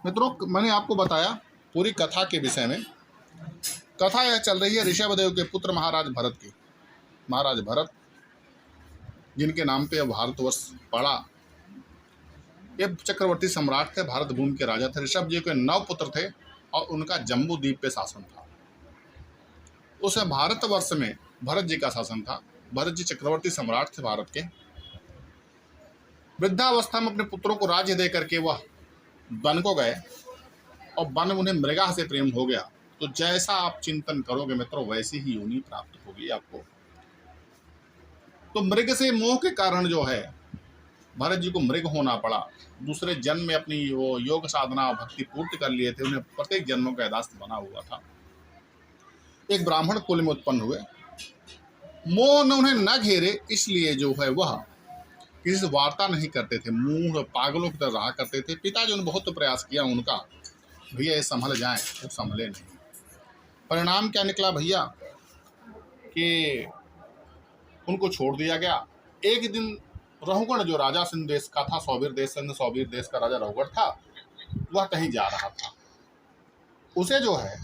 मित्रों, मैंने आपको बताया पूरी कथा के विषय में। कथा यह चल रही है ऋषभदेव के पुत्र महाराज भरत की। महाराज भरत, जिनके नाम पे भारतवर्ष पड़ा, ये चक्रवर्ती सम्राट थे, भारत भूमि के राजा थे। ऋषभ जी के 9 पुत्र थे और उनका जम्बू द्वीप पे शासन था। उस भारतवर्ष में भरत जी का शासन था। भरत जी चक्रवर्ती सम्राट थे भारत के। वृद्धावस्था में अपने पुत्रों को राज्य दे करके वह वन को गए और वन उन्हें मृगा से प्रेम हो गया। तो जैसा आप चिंतन करोगे मित्रों, वैसी ही योनि प्राप्त होगी आपको। तो मृग से मोह के कारण जो है भरत जी को मृग होना पड़ा। दूसरे जन्म में अपनी वो योग साधना भक्ति पूर्ति कर लिए थे। उन्हें प्रत्येक जन्मों का यथास्थ बना हुआ था। एक ब्राह्मण कुल में उत्पन्न हुए। मोह ने उन्हें न घेरे, इसलिए जो है वह किसी से वार्ता नहीं करते थे, मूढ़ पागलों की तरह रहा करते थे। पिताजी ने बहुत प्रयास किया उनका, भैया ये संभल जाएं, वो संभले नहीं। परिणाम क्या निकला भैया कि उनको छोड़ दिया गया। एक दिन रहुगण जो राजा सिंध देश का था, सौवीर देश का राजा रहुगण था, वह कहीं जा रहा था। उसे जो है,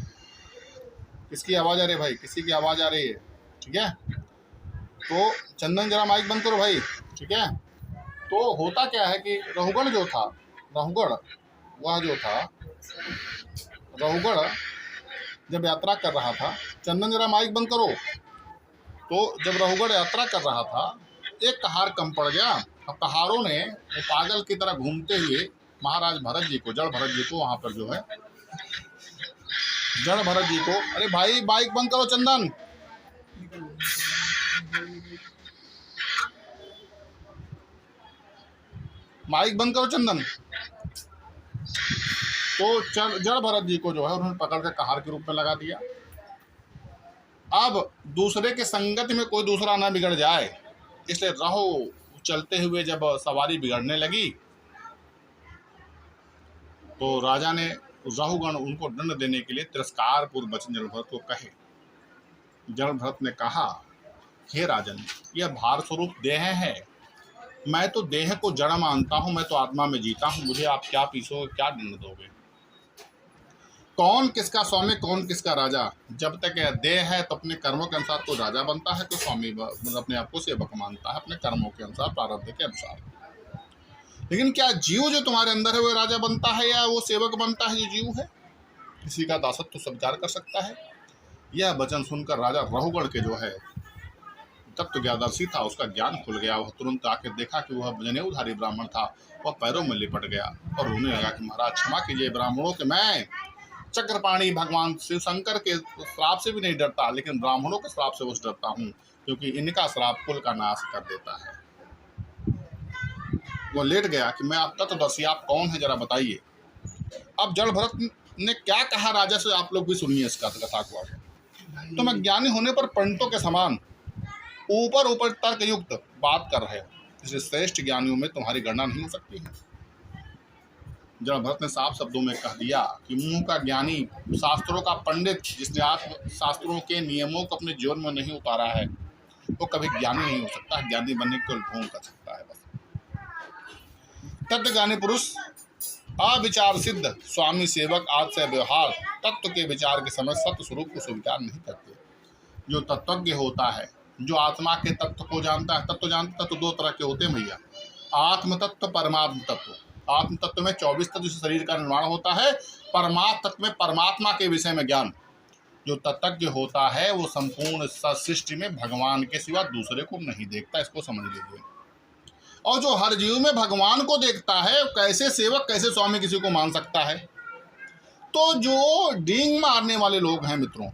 किसकी आवाज़ आ रही है भाई? किसी की आवाज़ आ रही है, ठीक है? तो चंदन जरा माइक बंद करो भाई, ठीक है? तो होता क्या है कि रहुगण जब यात्रा कर रहा था, चंदन जरा माइक बंद करो। तो जब रहुगण यात्रा कर रहा था, एक कहार कम पड़ गया और कहारों ने वो पागल की तरह घूमते हुए महाराज भरत जी को, जड़ भरत जी को, वहां पर जो है जड़ भरत जी को, अरे भाई माइक बंद करो चंदन, माइक बंद करो चंदन। तो जड़ भरत जी को जो है उन्होंने पकड़ कर कहार के रूप में लगा दिया। अब दूसरे के संगत में कोई दूसरा ना बिगड़ जाए, इसलिए रहो चलते हुए जब सवारी बिगड़ने लगी तो राजा ने रहुगण उनको दंड देने के लिए तिरस्कार पूर्व वचन जड़ भरत को कहे। जड़ भरत ने कहा, हे राजन, यह भार स्वरूप देह है। मैं तो देह को जड़ मानता हूं, मैं तो आत्मा में जीता हूं। मुझे आप क्या पीसोगे, क्या दंड दोगे? कौन किसका स्वामी, कौन किसका राजा? जब तक यह देह है तो अपने कर्मों के अनुसार कोई राजा बनता है, कोई स्वामी अपने आप को सेवक मानता है अपने कर्मों के अनुसार, प्रारब्ध के अनुसार। लेकिन क्या जीव जो तुम्हारे अंदर है वो राजा बनता है या वो सेवक बनता है जो जीव है? किसी का दासत्व तो स्वीकार कर सकता है। यह वचन सुनकर राजा रहुगण के जो है तत्व ज्ञादर्शी था, उसका ज्ञान खुल गया। वह तुरंत आकर देखा कि वह जनेऊधारी ब्राह्मण था। वह पैरों में लिपट गया और रोने लगा कि महाराज क्षमा कीजिए ब्राह्मणों के, मैं चक्रपाणी भगवान शिव शंकर के श्राप से भी नहीं डरता, लेकिन ब्राह्मणों के श्राप से उस डरता हूँ, क्योंकि इनका श्राप कुल का नाश कर देता है। वो लेट गया कि मैं आप तत्वदर्शी, आप कौन है जरा बताइए। अब जड़ भरत ने क्या कहा राजा से, आप लोग भी सुनिए इस कथा को आगे। तो मैं ज्ञानी होने पर पंडितों के समान ऊपर तर्क युक्त बात कर रहे हो, इसलिए श्रेष्ठ ज्ञानियों में तुम्हारी गणना नहीं हो सकती है। जड़ भरत ने साफ शब्दों में कह दिया कि मुंह का ज्ञानी, शास्त्रों का पंडित, जिसने आत्म शास्त्रों के नियमों को अपने जीवन में नहीं उतारा है, वो कभी ज्ञानी नहीं हो सकता। ज्ञानी बनने को ढोंग कर सकता है बस। तत्व ज्ञानी पुरुष अविचार सिद्ध स्वामी सेवक आदि से व्यवहार तत्व के विचार के समय सत्य स्वरूप को स्वीकार नहीं करते। जो तत्वज्ञ होता है, जो आत्मा के तत्व को जानता है, तत्व 2 तरह के होते हैं भैया, आत्म तत्व, परमात्म तत्व। आत्म तत्व में 24 तत्व से शरीर का निर्माण होता है। परमात्म तत्व में परमात्मा के विषय में ज्ञान। जो तत्वज्ञ होता है वो संपूर्ण सृष्टि में भगवान के सिवा दूसरे को नहीं देखता, इसको समझ लीजिए। और जो हर जीव में भगवान को देखता है, कैसे सेवक, कैसे स्वामी किसी को मान सकता है? तो जो डींग मारने वाले लोग हैं मित्रों,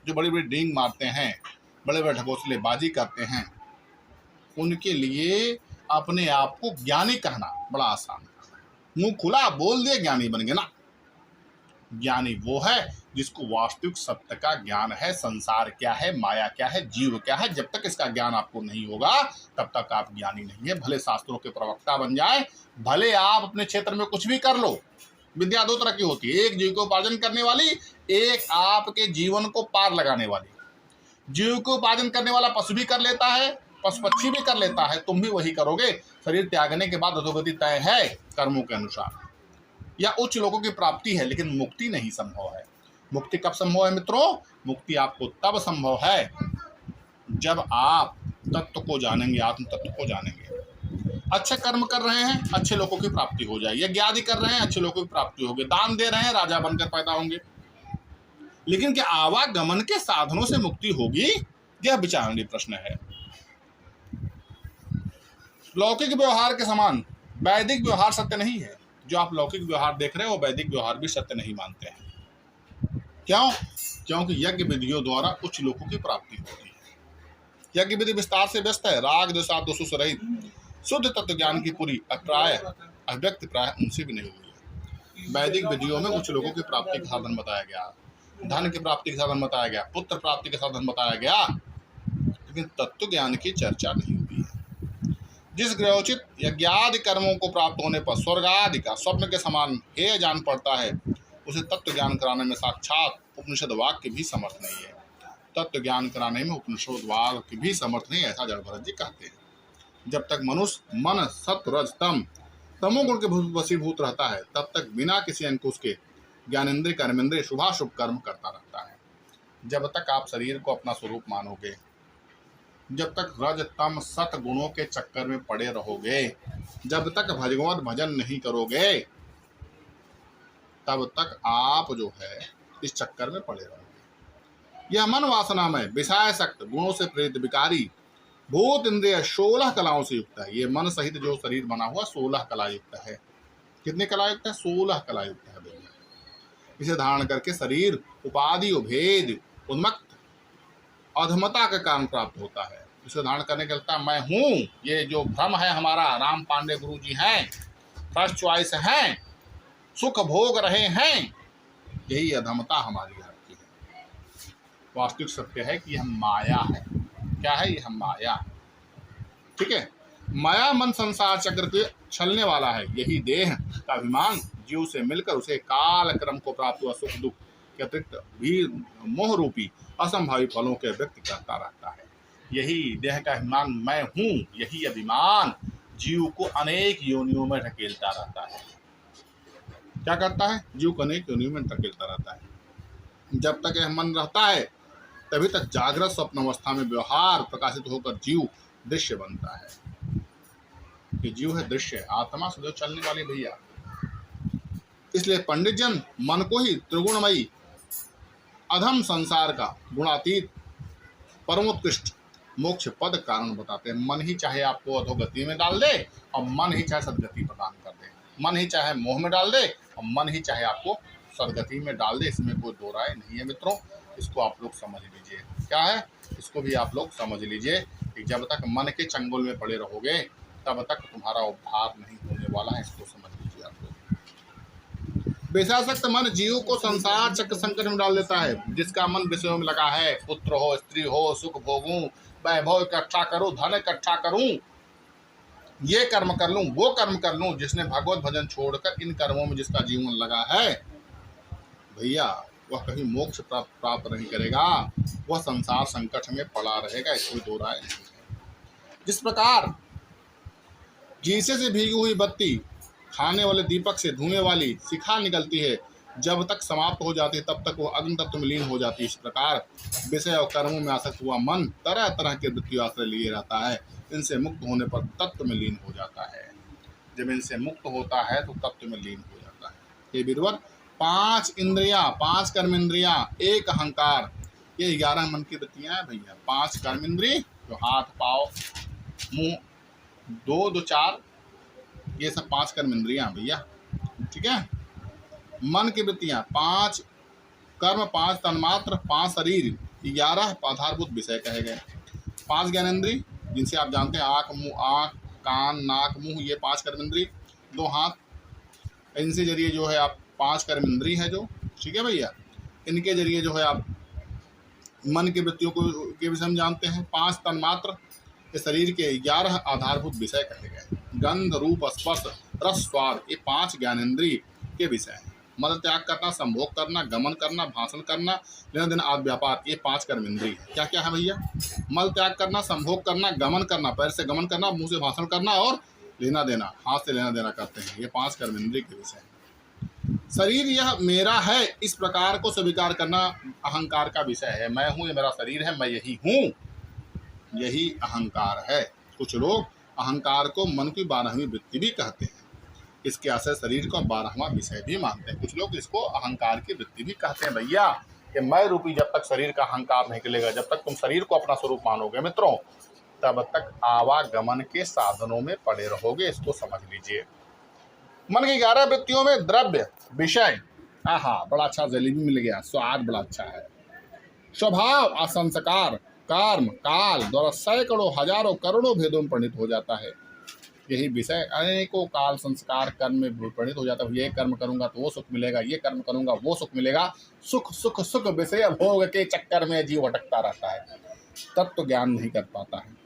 जो बड़ी बड़ी डींग मारते हैं, बड़े बड़े ढकोसलेबाजी करते हैं, उनके लिए अपने आप को ज्ञानी कहना बड़ा आसान है। मुंह खुला बोल दिए ज्ञानी बन गए ना। ज्ञानी वो है जिसको वास्तविक सत्य का ज्ञान है, संसार क्या है, माया क्या है, जीव क्या है। जब तक इसका ज्ञान आपको नहीं होगा तब तक आप ज्ञानी नहीं है। भले शास्त्रों के प्रवक्ता बन जाए, भले आप अपने क्षेत्र में कुछ भी कर लो। विद्या 2 तरह की होती है, एक जीव को उपार्जन करने वाली, एक आपके जीवन को पार लगाने वाली। जीव को उपार्जन करने वाला पशु भी कर लेता है, पशु पक्षी भी कर लेता है, तुम भी वही करोगे। शरीर त्यागने के बाद अधोगति तय है कर्मों के अनुसार। या उच्च लोगों की प्राप्ति है, लेकिन मुक्ति नहीं संभव है। मुक्ति कब संभव है मित्रों? मुक्ति आपको तब संभव है जब आप तत्व को जानेंगे, आत्म तत्व को जानेंगे। अच्छे कर्म कर रहे हैं, अच्छे लोगों की प्राप्ति हो जाएगी। यज्ञ आदि कर रहे हैं, अच्छे लोगों की प्राप्ति होगी। दान दे रहे हैं, राजा बनकर पैदा होंगे। लेकिन क्या आवागमन के साधनों से मुक्ति होगी? यह विचारणीय प्रश्न है। लौकिक व्यवहार के समान वैदिक व्यवहार सत्य नहीं है। जो आप लौकिक व्यवहार देख रहे हो वो वैदिक व्यवहार भी सत्य नहीं मानते हैं। क्यों? क्योंकि यज्ञ विधियों द्वारा उच्च लोगों की प्राप्ति होती है। यज्ञ विधि विस्तार से व्यस्त है, राग द्वेष दोषों से रहित शुद्ध तत्व ज्ञान की पूरी अप्राय अव्यक्त प्राय उनसे भी नहीं हुई है। वैदिक विधियों में उच्च लोगों की प्राप्ति का साधन बताया गया, धन की प्राप्ति का साधन बताया गया, पुत्र प्राप्ति का साधन बताया गया, लेकिन तत्व ज्ञान की चर्चा नहीं हुई है। जिस ग्रहोचित यज्ञादि कर्मों को प्राप्त होने पर स्वर्ग आदि का स्वप्न के समान हेय जान पड़ता है, उसे तत्व ज्ञान कराने में साक्षात उपनिषद वाक्य भी समर्थ नहीं है। तत्व ज्ञान कराने में उपनिषद वाक्य भी समर्थ नहीं, ऐसा जड़ भरत जी कहते हैं। जब तक मनुष्य मन सत्व रज तम तमोगुण के वशीभूत रहता है, तब तक बिना किसी अंकुश के ज्ञानेन्द्रिय कर्मेंद्रिय शुभाशुभ कर्म करता रहता है। जब तक आप शरीर को अपना स्वरूप मानोगे, जब तक रज तम सत गुणों के चक्कर में पड़े रहोगे, जब तक भगवत भजन नहीं करोगे, तब तक आप जो है इस चक्कर में पड़े रहोगे। यह मन वासना में विषयासक्त गुणों से प्रेरित विकारी भूत इंद्रिय 16 कलाओं से युक्त है। ये मन सहित जो शरीर बना हुआ 16 कला युक्त है। कितने कला युक्त है? 16 कला युक्त है भैया। इसे धारण करके शरीर उपाधि भेद उन्मत्त अधमता के कारण प्राप्त होता है। इसे धारण करने के लगता है मैं हूँ, ये जो भ्रम है हमारा। राम पांडे गुरु जी हैं, फर्स्ट चॉइस हैं, सुख भोग रहे हैं, यही अधमता हमारी है। वास्तविक सत्य है कि हम माया है। क्या है ये? हम माया। ठीक है, माया मन संसार चक्र के छलने वाला है। यही देह का अभिमान जीव से मिलकर उसे काल क्रम को प्राप्त हुआ सुख दुख के अतिरिक्त भी मोह रूपी असंभावी फलों के व्यक्त करता रहता है। यही देह का अभिमान मैं हूँ, यही अभिमान जीव को अनेक योनियों में ढकेलता रहता है। क्या करता है? जीव को अनेक योनियों में ढकेलता रहता है। जब तक यह मन रहता है तभी तक जागृत स्वप्न अवस्था में व्यवहार प्रकाशित होकर जीव दृश्य बनता है। कि जीव है दृश्य, आत्मा से जो चलने वाली भैया। इसलिए पंडित जन मन को ही त्रिगुणमयी अधम संसार का गुणातीत परमोत्कृष्ट मोक्ष पद कारण बताते हैं। मन ही चाहे आपको अधोगति में डाल दे और मन ही चाहे सदगति प्रदान कर दे, मन ही चाहे मोह में डाल दे और मन ही चाहे आपको सदगति में डाल दे। इसमें कोई दो राय नहीं है मित्रों। इसको आप लोग समझ लीजिए। क्या है? इसको भी आप लोग समझ लीजिए कि जब तक मन के चंगुल में पड़े रहोगे तब तक तुम्हारा उद्धार नहीं होने वाला है। इसको समझ लीजिए आप लोग। विषयासक्त मन जीव को संसार चक्र संकट में डाल देता है। जिसका मन विषयों में लगा है, पुत्र हो, स्त्री हो, सुख भोगूं, वैभव इकट्ठा करूं, धन इकट्ठा करूं, ये कर्म कर लूं, वो कर्म कर लूं, जिसने भगवत भजन छोड़कर इन कर्मों में जिसका जीवन लगा है भैया, वह कभी मोक्ष प्राप्त नहीं करेगा। वह संसार संकट में पड़ा रहेगा। इसमें दो राय नहीं है। जिस प्रकार जीसे से भीगी हुई बत्ती खाने वाले दीपक से धुएं वाली शिखा निकलती है, जब तक समाप्त हो जाती है तब तक वह अग्नि तत्व में लीन हो जाती है। इस प्रकार विषय और कर्मों में आसक्त हुआ मन तरह तरह के वृत्ति आश्रय लिए रहता है। इनसे मुक्त होने पर तत्व में लीन हो जाता है। जब इनसे मुक्त होता है तो तत्व में लीन हो जाता है। ये विद्वत 5 इंद्रियां, 5 कर्मेंद्रियां, 1 अहंकार, ये 11 मन की वृत्तियां हैं भैया। 5 कर्मेंद्रिय जो हाथ पाँव मुंह, 2 4, ये सब 5 कर्मेंद्रियां भैया। ठीक है, मन की वृत्तियां 5 कर्म, 5 तन्मात्र, 5 शरीर, 11 आधारभूत विषय कहे गए। 5 ज्ञानेंद्रिय जिनसे आप जानते हैं आँख, कान, नाक, मुंह, ये 5 कर्मेंद्रिय। 2 हाथ, इनसे जरिए जो है आप 5 कर्मेंद्रिय है जो। ठीक है भैया, इनके जरिए जो है आप मन की वृत्तियों को के विषय में जानते हैं। 5 तन्मात्र, इस शरीर के 11 आधारभूत विषय कहे गए। गंध, रूप, स्पर्श, रस, स्वाद, ये 5 ज्ञानेंद्रिय के विषय हैं। मल त्याग करना, संभोग करना, गमन करना, भाषण करना, लेना देना आदि व्यापार, ये 5 कर्मेंद्रिय है। क्या क्या है भैया? मल त्याग करना, संभोग करना, गमन करना, पैर से गमन करना, मुंह से भाषण करना और लेना देना, हाथ से लेना देना करते हैं। ये 5 कर्मेंद्रिय के विषय हैं। शरीर यह मेरा है, इस प्रकार को स्वीकार करना अहंकार का विषय है। मैं हूँ, ये मेरा शरीर है, मैं यही हूँ, यही अहंकार है। कुछ लोग अहंकार को मन की 12वीं वृत्ति भी कहते हैं। इसके आशय शरीर को 12वां विषय भी मानते हैं। कुछ लोग इसको अहंकार की वृत्ति भी कहते हैं। भैया कि मैं रूपी जब तक शरीर का अहंकार नहीं निकलेगा, जब तक तुम शरीर को अपना स्वरूप मानोगे मित्रों, तब तक आवागमन के साधनों में पड़े रहोगे। इसको समझ लीजिए। मन की 11 वृत्तियों में द्रव्य, विषय, आहा बड़ा अच्छा जलेबी मिल गया, स्वाद बड़ा अच्छा है, स्वभाव, असंस्कार, कर्म, काल द्वारा सैकड़ों हजारों करोड़ों भेदों में परिणित हो जाता है। यही विषय अनेकों काल संस्कार कर्म में परिणित हो जाता है। ये कर्म करूंगा तो वो सुख मिलेगा, ये कर्म करूंगा वो सुख मिलेगा। सुख सुख सुख विषय भोग के चक्कर में जीव भटकता रहता है, तत्व ज्ञान नहीं कर पाता है।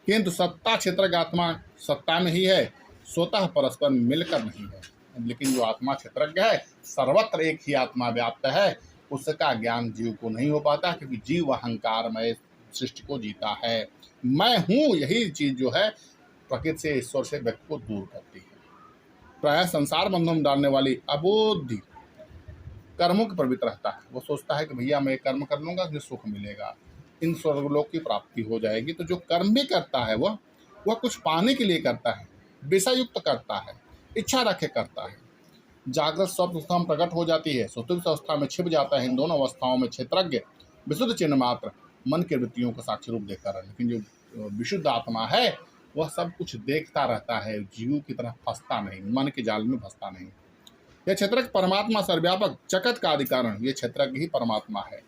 किंतु सत्ता क्षेत्र का आत्मा सत्ता में ही है, स्वतः परस्पर मिलकर नहीं है। लेकिन जो आत्मा क्षेत्रज्ञ है, सर्वत्र एक ही आत्मा व्याप्त है, उसका ज्ञान जीव को नहीं हो पाता, क्योंकि जीव अहंकारमय सृष्टि को जीता है। मैं हूँ, यही चीज जो है प्रकृति से, ईश्वर से व्यक्ति को दूर करती है। प्रायः संसार बंधन में डालने वाली अबोधि कर्मों के प्रवृत्त रहता है। वो सोचता है कि भैया मैं कर्म कर लूंगा, मुझे सुख मिलेगा, इन स्वर्गलोक की प्राप्ति हो जाएगी। तो जो कर्म भी करता है वह कुछ पाने के लिए करता है, विषय युक्त करता है, इच्छा रखे करता है। जागृत स्वप्न अवस्था में प्रकट हो जाती है, सुषुप्त अवस्था में छिप जाता है। इन दोनों अवस्थाओं में क्षेत्रज्ञ विशुद्ध चिन्ह मात्र मन के वृत्तियों का साक्षी रूप देखता है। लेकिन जो विशुद्ध आत्मा है वह सब कुछ देखता रहता है, जीव की तरह फंसता नहीं, मन के जाल में फंसता नहीं। यह क्षेत्रज्ञ परमात्मा सर्वव्यापक जगत का अधिकारण, ये क्षेत्रज्ञ ही परमात्मा है।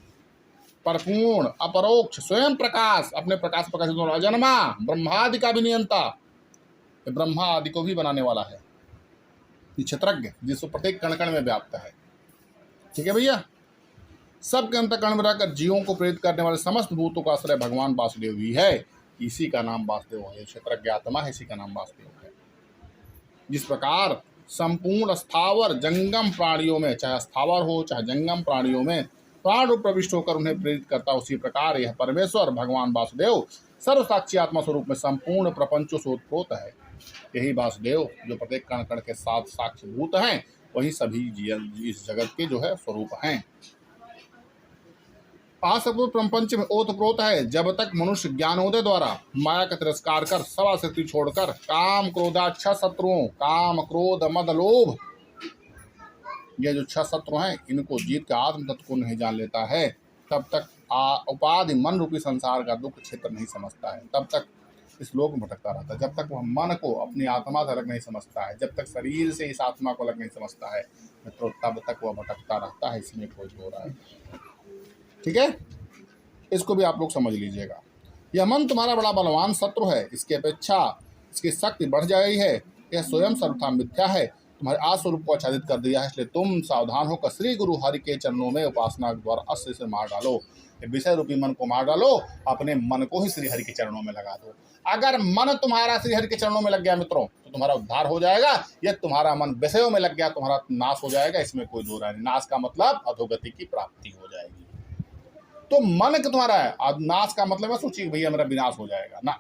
परपूर्ण, अपरोक्ष, स्वयं प्रकाश, अपने प्रकाश अजन्मा, ब्रह्मादि का भी नियंता, ब्रह्मा आदि को भी बनाने वाला है। ये क्षेत्रज्ञ जिसको प्रत्येक कण कण में व्याप्त है। ठीक है भैया। सबके अंतःकरण में रहकर जीवों को प्रेरित करने वाले समस्त भूतों का आश्रय भगवान वासुदेव ही है। इसी का नाम वासुदेव है। क्षेत्रज्ञ आत्मा है, इसी का नाम वासुदेव है। जिस प्रकार संपूर्ण स्थावर जंगम प्राणियों में, चाहे स्थावर हो चाहे जंगम प्राणियों में, प्राण रूप प्रविष्ट होकर उन्हें प्रेरित करता, उसी प्रकार यह परमेश्वर भगवान वासुदेव सर्व साक्षी आत्मा स्वरूप में संपूर्ण प्रपंचों से उत्प्रोत है। यही वासुदेव जो प्रत्येक कण कण के साथ साक्षीभूत हैं, वही सभी इस जगत के जो है स्वरूप हैं। आसक्त प्रपंच में ओतप्रोत है। जब तक मनुष्य ज्ञानोदय द्वारा माया का तिरस्कार कर सवा शक्ति छोड़कर काम क्रोधा 6 शत्रुओं, काम क्रोध मद लोभ, ये जो 6 शत्रु हैं, इनको जीत के आत्म तत्व को नहीं जान लेता है, तब तक उपाधि मन रूपी संसार का दुख क्षेत्र नहीं समझता है। तब तक इस लोक में भटकता रहता है। जब तक वह मन को अपनी आत्मा से अलग नहीं समझता है, जब तक शरीर से इस आत्मा को अलग नहीं समझता है मित्रों, तब तक वह भटकता रहता है। इसमें कोई हो रहा है। ठीक है, इसको भी आप लोग समझ लीजिएगा। यह मन तुम्हारा बड़ा बलवान शत्रु है, इसकी अपेक्षा इसकी शक्ति बढ़ जाएगी है। यह स्वयं सर्वथा मिथ्या है, तुम्हारे आस्वरूप को आच्छादित कर दिया है। इसलिए तुम सावधान होकर श्री गुरु हरि के चरणों में उपासना द्वारा अस्त्र से मार डालो। विषय रूपी मन को मार डालो, अपने मन को ही श्री हरि के चरणों में लगा दो। अगर मन तुम्हारा श्री हरि के चरणों में लग गया मित्रों, तो तुम्हारा उद्धार हो जाएगा। यह तुम्हारा मन विषयों में लग गया, तुम्हारा नाश हो जाएगा। इसमें कोई दो राय नहीं। नाश का मतलब अधोगति की प्राप्ति हो जाएगी। तो मन तुम्हारा है, अब नाश का मतलब है सोचिए भैया मेरा विनाश हो जाएगा ना।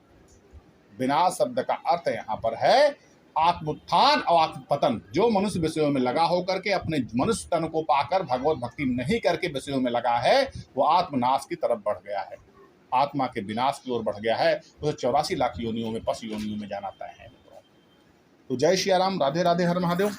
विनाश शब्द का अर्थ यहाँ पर है आत्मोत्थान और आत्मपतन। जो मनुष्य विषयों में लगा होकर के अपने मनुष्य तन को पाकर भगवत भक्ति नहीं करके विषयों में लगा है, वो आत्मनाश की तरफ बढ़ गया है, आत्मा के विनाश की ओर बढ़ गया है। उसे 84 लाख योनियों में, पशु योनियों में जाना तय है। तो जय श्री राम, राधे राधे, हर महादेव।